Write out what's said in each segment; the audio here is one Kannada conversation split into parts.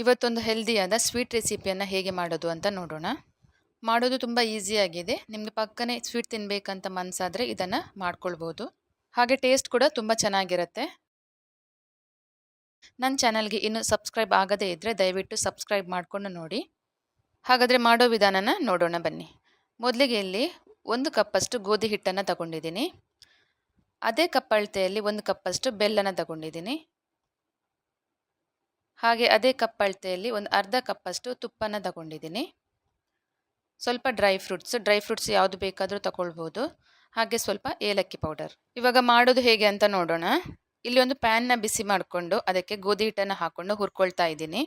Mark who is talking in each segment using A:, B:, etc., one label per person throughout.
A: ಇವತ್ತೊಂದು ಹೆಲ್ದಿಯಾದ ಸ್ವೀಟ್ ರೆಸಿಪಿಯನ್ನು ಹೇಗೆ ಮಾಡೋದು ಅಂತ ನೋಡೋಣ. ಮಾಡೋದು ತುಂಬ ಈಸಿಯಾಗಿದೆ. ನಿಮಗೆ ಪಕ್ಕನೆ ಸ್ವೀಟ್ ತಿನ್ನಬೇಕಂತ ಮನಸ್ಸಾದರೆ ಇದನ್ನು ಮಾಡ್ಕೊಳ್ಬೋದು. ಹಾಗೆ ಟೇಸ್ಟ್ ಕೂಡ ತುಂಬ ಚೆನ್ನಾಗಿರುತ್ತೆ. ನನ್ನ ಚಾನಲ್ಗೆ ಇನ್ನೂ ಸಬ್ಸ್ಕ್ರೈಬ್ ಆಗದೇ ಇದ್ದರೆ ದಯವಿಟ್ಟು ಸಬ್ಸ್ಕ್ರೈಬ್ ಮಾಡಿಕೊಂಡು ನೋಡಿ. ಹಾಗಾದರೆ ಮಾಡೋ ವಿಧಾನನ ನೋಡೋಣ ಬನ್ನಿ. ಮೊದಲಿಗೆ ಇಲ್ಲಿ 1 ಕಪ್ಪಷ್ಟು ಗೋಧಿ ಹಿಟ್ಟನ್ನು ತಗೊಂಡಿದ್ದೀನಿ. ಅದೇ ಕಪ್ ಅಳತೆಯಲ್ಲಿ 1 ಕಪ್ಪಷ್ಟು ಬೆಲ್ಲನ ತಗೊಂಡಿದ್ದೀನಿ. ಹಾಗೆ ಅದೇ ಕಪ್ ಅಳತೆಯಲ್ಲಿ ಒಂದು ಅರ್ಧ ಕಪ್ಪಷ್ಟು ತುಪ್ಪನ ತಗೊಂಡಿದ್ದೀನಿ. ಸ್ವಲ್ಪ ಡ್ರೈ ಫ್ರೂಟ್ಸ್ ಯಾವುದು ಬೇಕಾದರೂ ತಗೊಳ್ಬೋದು. ಹಾಗೆ ಸ್ವಲ್ಪ ಏಲಕ್ಕಿ ಪೌಡರ್. ಇವಾಗ ಮಾಡೋದು ಹೇಗೆ ಅಂತ ನೋಡೋಣ. ಇಲ್ಲಿ ಒಂದು ಪ್ಯಾನ್ನ ಬಿಸಿ ಮಾಡಿಕೊಂಡು ಅದಕ್ಕೆ ಗೋಧಿ ಹಿಟ್ಟನ್ನು ಹಾಕ್ಕೊಂಡು ಹುರ್ಕೊಳ್ತಾ ಇದ್ದೀನಿ.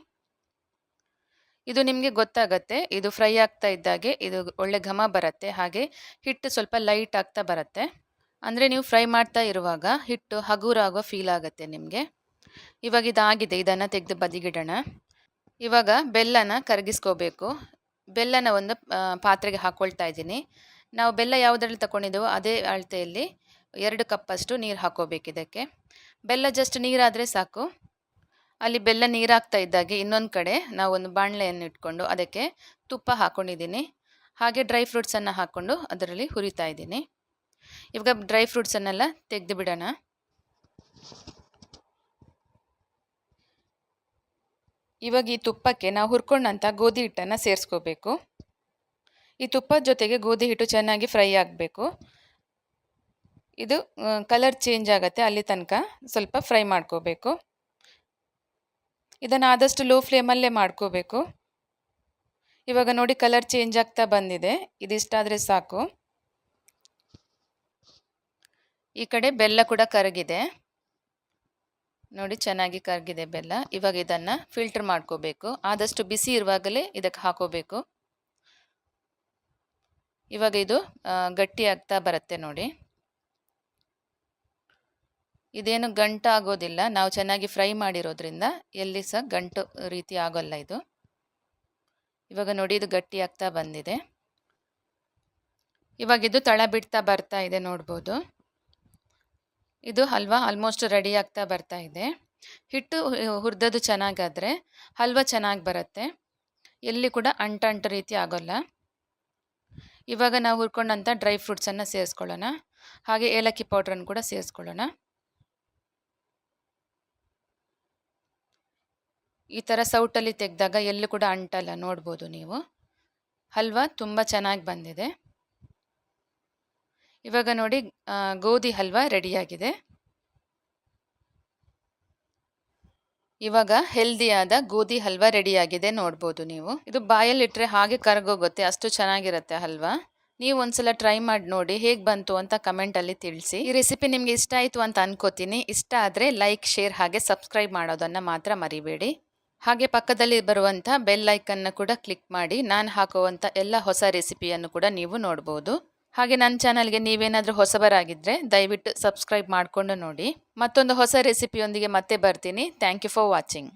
A: ಇದು ನಿಮಗೆ ಗೊತ್ತಾಗತ್ತೆ, ಇದು ಫ್ರೈ ಆಗ್ತಾ ಇದ್ದಾಗೆ ಇದು ಒಳ್ಳೆ ಘಮ ಬರುತ್ತೆ. ಹಾಗೆ ಹಿಟ್ಟು ಸ್ವಲ್ಪ ಲೈಟ್ ಆಗ್ತಾ ಬರುತ್ತೆ. ಅಂದರೆ ನೀವು ಫ್ರೈ ಮಾಡ್ತಾ ಇರುವಾಗ ಹಿಟ್ಟು ಹಗುರಾಗೋ ಫೀಲ್ ಆಗುತ್ತೆ ನಿಮಗೆ. ಇವಾಗ ಇದಾಗಿದೆ, ಇದನ್ನು ತೆಗೆದು ಬದಿಗಿಡೋಣ. ಇವಾಗ ಬೆಲ್ಲನ ಕರಗಿಸ್ಕೋಬೇಕು. ಬೆಲ್ಲನ ಒಂದು ಪಾತ್ರೆಗೆ ಹಾಕ್ಕೊಳ್ತಾ ಇದ್ದೀನಿ. ನಾವು ಬೆಲ್ಲ ಯಾವುದ್ರಲ್ಲಿ ತಗೊಂಡಿದ್ದೇವೋ ಅದೇ ಅಳತೆಯಲ್ಲಿ 2 ಕಪ್ಪಷ್ಟು ನೀರು ಹಾಕ್ಕೋಬೇಕು ಇದಕ್ಕೆ. ಬೆಲ್ಲ ಜಸ್ಟ್ ನೀರಾದರೆ ಸಾಕು. ಅಲ್ಲಿ ಬೆಲ್ಲ ನೀರಾಗ್ತಾ ಇದ್ದಾಗೆ ಇನ್ನೊಂದು ಕಡೆ ನಾವು ಒಂದು ಬಾಣಲೆಯನ್ನು ಇಟ್ಕೊಂಡು ಅದಕ್ಕೆ ತುಪ್ಪ ಹಾಕ್ಕೊಂಡಿದ್ದೀನಿ. ಹಾಗೆ ಡ್ರೈ ಫ್ರೂಟ್ಸನ್ನು ಹಾಕ್ಕೊಂಡು ಅದರಲ್ಲಿ ಹುರಿತಾ ಇದ್ದೀನಿ. ಇವಾಗ ಡ್ರೈ ಫ್ರೂಟ್ಸನ್ನೆಲ್ಲ ತೆಗೆದು ಬಿಡೋಣ. ಇವಾಗ ಈ ತುಪ್ಪಕ್ಕೆ ನಾವು ಹುರ್ಕೊಂಡಂಥ ಗೋಧಿ ಹಿಟ್ಟನ್ನು ಸೇರಿಸ್ಕೋಬೇಕು. ಈ ತುಪ್ಪದ ಜೊತೆಗೆ ಗೋಧಿ ಹಿಟ್ಟು ಚೆನ್ನಾಗಿ ಫ್ರೈ ಆಗಬೇಕು. ಇದು ಕಲರ್ ಚೇಂಜ್ ಆಗುತ್ತೆ, ಅಲ್ಲಿ ತನಕ ಸ್ವಲ್ಪ ಫ್ರೈ ಮಾಡ್ಕೋಬೇಕು. ಇದನ್ನು ಆದಷ್ಟು ಲೋ ಫ್ಲೇಮಲ್ಲೇ ಮಾಡ್ಕೋಬೇಕು. ಇವಾಗ ನೋಡಿ ಕಲರ್ ಚೇಂಜ್ ಆಗ್ತಾ ಬಂದಿದೆ. ಇದಿಷ್ಟಾದರೆ ಸಾಕು. ಈ ಕಡೆ ಬೆಲ್ಲ ಕೂಡ ಕರಗಿದೆ ನೋಡಿ, ಚೆನ್ನಾಗಿ ಕರಗಿದೆ ಬೆಲ್ಲ. ಇವಾಗ ಇದನ್ನು ಫಿಲ್ಟರ್ ಮಾಡ್ಕೋಬೇಕು. ಆದಷ್ಟು ಬಿಸಿ ಇರುವಾಗಲೇ ಇದಕ್ಕೆ ಹಾಕೋಬೇಕು. ಇವಾಗ ಇದು ಗಟ್ಟಿ ಆಗ್ತಾ ಬರುತ್ತೆ ನೋಡಿ. ಇದೇನು ಗಂಟು ಆಗೋದಿಲ್ಲ, ನಾವು ಚೆನ್ನಾಗಿ ಫ್ರೈ ಮಾಡಿರೋದ್ರಿಂದ ಎಲ್ಲಿ ಸಹ ಗಂಟು ರೀತಿ ಆಗೋಲ್ಲ ಇದು. ಇವಾಗ ನೋಡಿ ಇದು ಗಟ್ಟಿ ಆಗ್ತಾ ಬಂದಿದೆ. ಇವಾಗ ಇದು ತಳ ಬಿಡ್ತಾ ಬರ್ತಾ ಇದೆ ನೋಡ್ಬೋದು. ಇದು ಹಲ್ವಾ ಆಲ್ಮೋಸ್ಟ್ ರೆಡಿ ಆಗ್ತಾ ಬರ್ತಾ ಇದೆ. ಹಿಟ್ಟು ಹುರಿದದ್ದು ಚೆನ್ನಾಗಾದರೆ ಹಲ್ವಾ ಚೆನ್ನಾಗಿ ಬರುತ್ತೆ, ಎಲ್ಲಿ ಕೂಡ ಅಂಟು ರೀತಿ ಆಗೋಲ್ಲ. ಇವಾಗ ನಾವು ಹುರ್ಕೊಂಡಂಥ ಡ್ರೈ ಫ್ರೂಟ್ಸನ್ನು ಸೇರಿಸ್ಕೊಳ್ಳೋಣ. ಹಾಗೆ ಏಲಕ್ಕಿ ಪೌಡ್ರನ್ನು ಕೂಡ ಸೇರಿಸ್ಕೊಳ್ಳೋಣ. ಈ ಥರ ಸೌಟಲ್ಲಿ ತೆಗೆದಾಗ ಎಲ್ಲೂ ಕೂಡ ಅಂಟಲ್ಲ, ನೋಡ್ಬೋದು ನೀವು. ಹಲ್ವಾ ತುಂಬ ಚೆನ್ನಾಗಿ ಬಂದಿದೆ. ಇವಾಗ ನೋಡಿ ಗೋಧಿ ಹಲ್ವಾ ರೆಡಿಯಾಗಿದೆ. ಇವಾಗ ಹೆಲ್ದಿಯಾದ ಗೋಧಿ ಹಲ್ವಾ ರೆಡಿಯಾಗಿದೆ ನೋಡ್ಬೋದು ನೀವು. ಇದು ಬಾಯಲ್ಲಿಟ್ಟರೆ ಹಾಗೆ ಕರಗೋಗುತ್ತೆ, ಅಷ್ಟು ಚೆನ್ನಾಗಿರುತ್ತೆ ಹಲ್ವಾ. ನೀವು ಒಂದ್ಸಲ ಟ್ರೈ ಮಾಡಿ ನೋಡಿ, ಹೇಗೆ ಬಂತು ಅಂತ ಕಮೆಂಟಲ್ಲಿ ತಿಳಿಸಿ. ಈ ರೆಸಿಪಿ ನಿಮಗೆ ಇಷ್ಟ ಆಯಿತು ಅಂತ ಅನ್ಕೋತೀನಿ. ಇಷ್ಟ ಆದರೆ ಲೈಕ್, ಶೇರ್ ಹಾಗೆ ಸಬ್ಸ್ಕ್ರೈಬ್ ಮಾಡೋದನ್ನು ಮಾತ್ರ ಮರಿಬೇಡಿ. ಹಾಗೆ ಪಕ್ಕದಲ್ಲಿ ಬರುವಂಥ ಬೆಲ್ ಐಕನ್ನ ಕೂಡ ಕ್ಲಿಕ್ ಮಾಡಿ ನಾನು ಹಾಕುವಂಥ ಎಲ್ಲ ಹೊಸ ರೆಸಿಪಿಯನ್ನು ಕೂಡ ನೀವು ನೋಡ್ಬೋದು. ಹಾಗೆ ನನ್ನ ಚಾನಲ್ಗೆ ನೀವೇನಾದರೂ ಹೊಸಬರಾಗಿದ್ದರೆ ದಯವಿಟ್ಟು ಸಬ್ಸ್ಕ್ರೈಬ್ ಮಾಡಿಕೊಂಡು ನೋಡಿ. ಮತ್ತೊಂದು ಹೊಸ ರೆಸಿಪಿಯೊಂದಿಗೆ ಮತ್ತೆ ಬರ್ತೀನಿ. Thank you for watching.